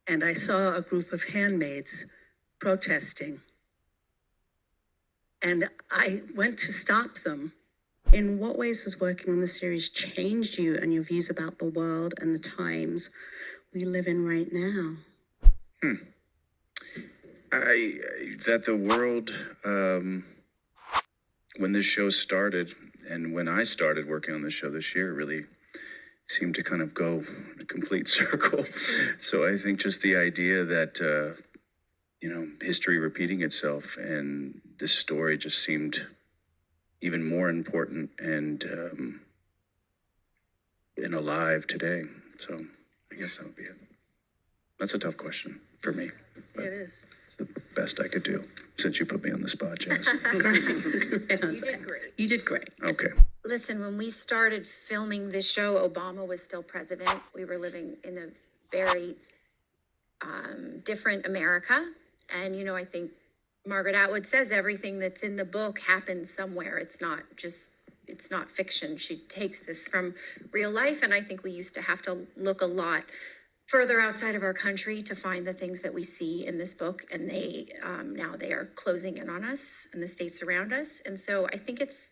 and I saw a group of handmaids protesting. And I went to stop them. In what ways has working on the series changed you and your views about the world and the times we live in right now? That the world, when this show started and when I started working on the show this year, really seemed to kind of go in a complete circle. So I think just the idea that, history repeating itself and this story just seemed even more important and alive today. So I guess that would be it. That's a tough question for me. It is. It's the best I could do since you put me on the spot, Jess. You did great. You did great. Okay. Listen, when we started filming this show, Obama was still president. We were living in a very different America. And, I think Margaret Atwood says everything that's in the book happened somewhere. It's not fiction. She takes this from real life. And I think we used to have to look a lot further outside of our country to find the things that we see in this book. And now they are closing in on us in the states around us. And so I think it's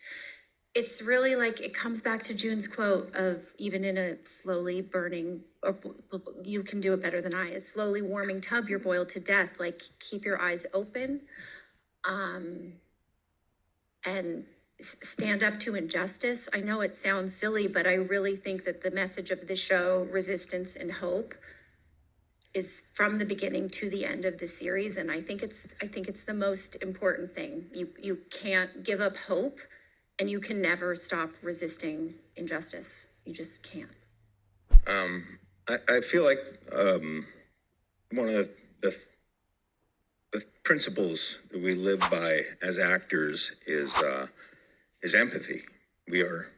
really like, it comes back to June's quote of, even in a slowly burning, or you can do it better than I, a slowly warming tub, you're boiled to death. Like, keep your eyes open and stand up to injustice. I know it sounds silly, but I really think that the message of the show, resistance and hope, is from the beginning to the end of the series. And I think it's the most important thing. You can't give up hope, and you can never stop resisting injustice. You just can't. I feel like one of the principles that we live by as actors is empathy. We are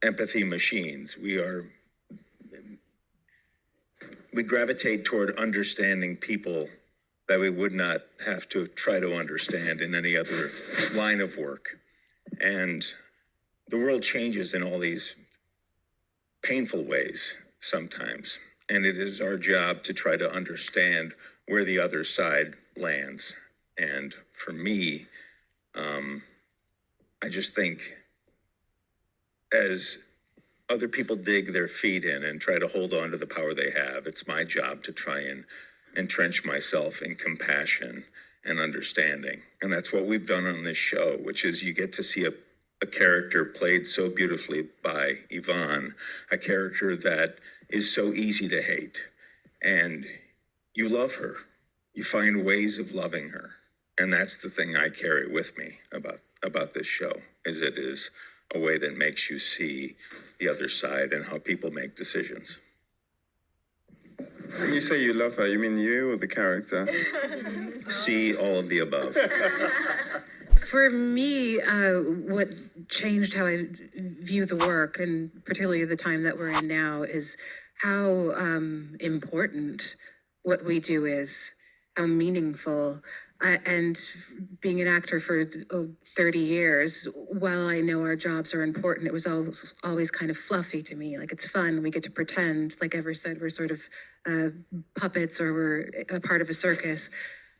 empathy machines. We gravitate toward understanding people that we would not have to try to understand in any other line of work. And the world changes in all these painful ways sometimes. And it is our job to try to understand where the other side lands. And for me, I just think as other people dig their feet in and try to hold on to the power they have, it's my job to try and entrench myself in compassion and understanding. And that's what we've done on this show, which is you get to see a character played so beautifully by Yvonne, a character that is so easy to hate. And you love her. You find ways of loving her. And that's the thing I carry with me about this show, is it is a way that makes you see the other side and how people make decisions. When you say you love her, you mean you or the character? See all of the above. For me, what changed how I view the work, and particularly the time that we're in now, is how important what we do is, how meaningful. And being an actor for 30 years, while I know our jobs are important, it was always kind of fluffy to me. Like, it's fun, we get to pretend, like Ever said, we're sort of puppets, or we're a part of a circus.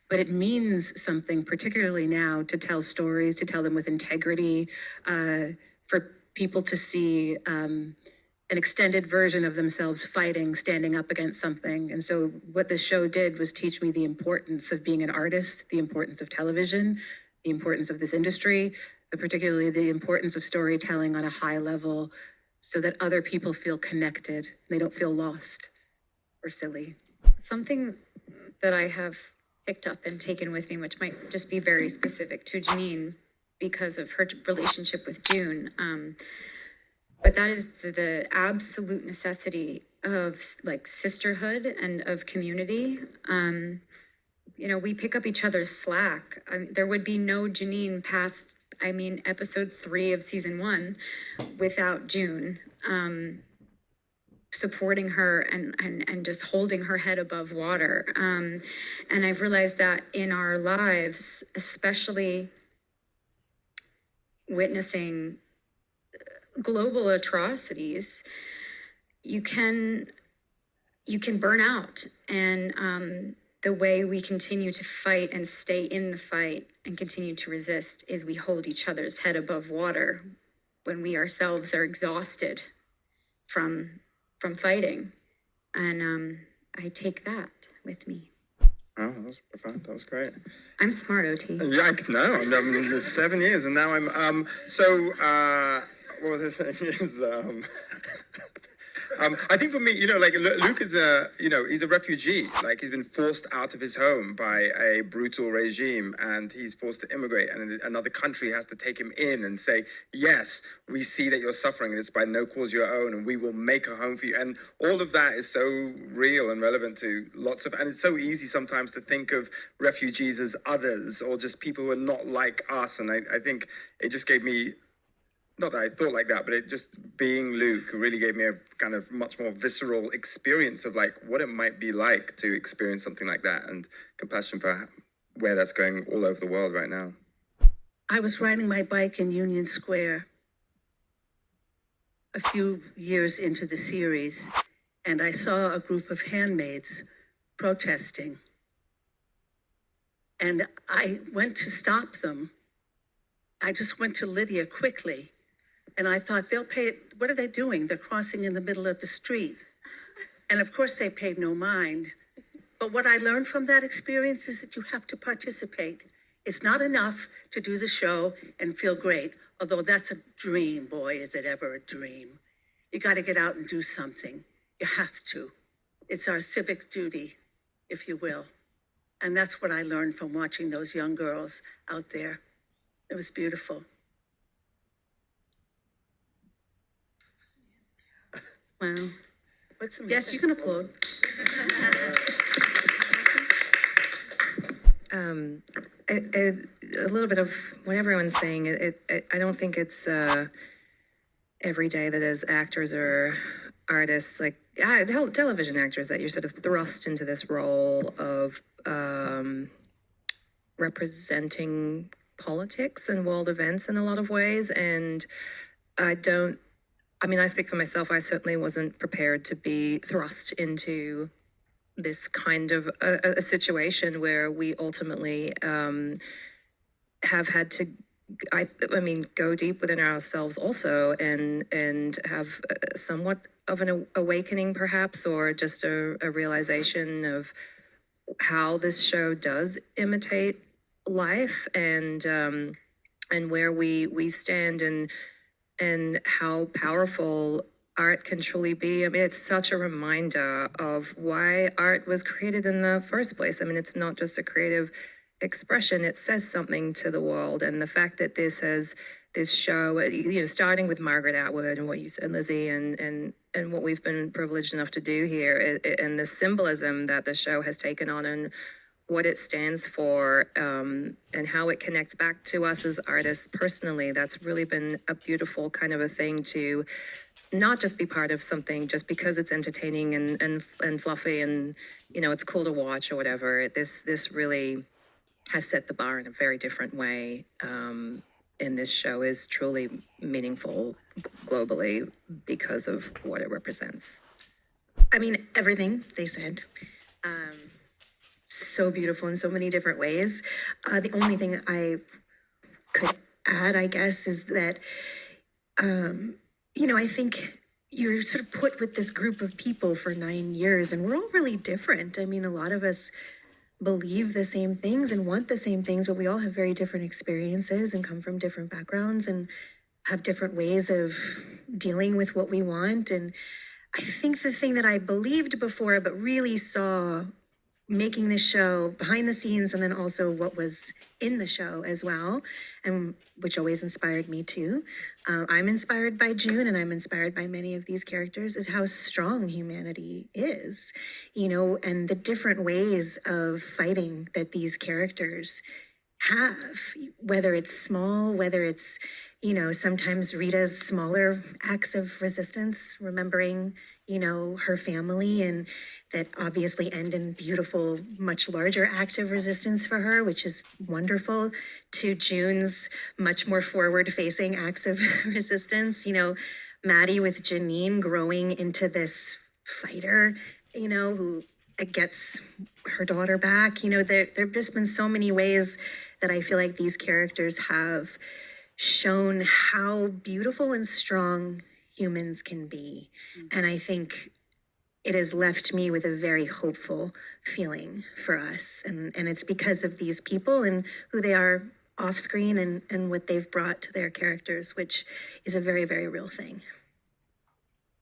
But it means something, particularly now, to tell stories, to tell them with integrity, for people to see an extended version of themselves fighting, standing up against something. And so what this show did was teach me the importance of being an artist, the importance of television, the importance of this industry, but particularly the importance of storytelling on a high level, so that other people feel connected. They don't feel lost or silly. Something that I have picked up and taken with me, which might just be very specific to Janine because of her relationship with June, but that is the absolute necessity of like sisterhood and of community. We pick up each other's slack. There would be no Janine past, episode 3 of season 1 without June supporting her and just holding her head above water. And I've realized that in our lives, especially witnessing global atrocities, you can you can burn out. And the way we continue to fight and stay in the fight and continue to resist is we hold each other's head above water when we ourselves are exhausted from fighting. And I take that with me. Oh, that was profound. That was great. I'm smart, OT. Yeah, no, I'm 7 years, and now I'm what was the thing is I think for me, like Luke is he's a refugee. Like he's been forced out of his home by a brutal regime, and he's forced to immigrate. And another country has to take him in and say, yes, we see that you're suffering, and it's by no cause of your own, and we will make a home for you. And all of that is so real and relevant to lots of, and it's so easy sometimes to think of refugees as others or just people who are not like us. And I think it just gave me, not that I thought like that, but it just being Luke really gave me a kind of much more visceral experience of like what it might be like to experience something like that, and compassion for where that's going all over the world right now. I was riding my bike in Union Square a few years into the series, and I saw a group of handmaids protesting. And I went to stop them. I just went to Lydia quickly. And I thought, they'll pay it. What are they doing? They're crossing in the middle of the street. And of course, they paid no mind. But what I learned from that experience is that you have to participate. It's not enough to do the show and feel great, although that's a dream. Boy, is it ever a dream. You got to get out and do something. You have to. It's our civic duty, if you will. And that's what I learned from watching those young girls out there. It was beautiful. Wow. What's the Yes, you can applaud. A little bit of what everyone's saying. I don't think it's every day that as actors or artists, like television actors, that you're sort of thrust into this role of representing politics and world events in a lot of ways. And I speak for myself. I certainly wasn't prepared to be thrust into this kind of a situation where we ultimately have had to, go deep within ourselves also, and have somewhat of an awakening, perhaps, or just a realization of how this show does imitate life, and where we stand, and how powerful art can truly be. It's such a reminder of why art was created in the first place. It's not just a creative expression, it says something to the world. And the fact that this show, starting with Margaret Atwood and what you said, Lizzie, and what we've been privileged enough to do here, and the symbolism that the show has taken on, and what it stands for, and how it connects back to us as artists personally, that's really been a beautiful kind of a thing to not just be part of something just because it's entertaining and fluffy and, it's cool to watch or whatever. This really has set the bar in a very different way. And this show is truly meaningful globally because of what it represents. Everything they said. So beautiful in so many different ways. The only thing I could add, I guess, is that, I think you're sort of put with this group of people for 9 years, and we're all really different. A lot of us believe the same things and want the same things, but we all have very different experiences and come from different backgrounds and have different ways of dealing with what we want. And I think the thing that I believed before, but really saw making this show behind the scenes, and then also what was in the show as well, and which always inspired me too. I'm inspired by June, and I'm inspired by many of these characters, is how strong humanity is, and the different ways of fighting that these characters have, whether it's small, whether it's, sometimes Rita's smaller acts of resistance, remembering, her family, and that obviously end in beautiful, much larger act of resistance for her, which is wonderful, to June's much more forward-facing acts of resistance. Maddie with Janine growing into this fighter you know, who gets her daughter back. You know, there've just been so many ways that I feel like these characters have shown how beautiful and strong humans can be. And I think it has left me with a very hopeful feeling for us. And it's because of these people and who they are off screen and what they've brought to their characters, which is a very, very real thing.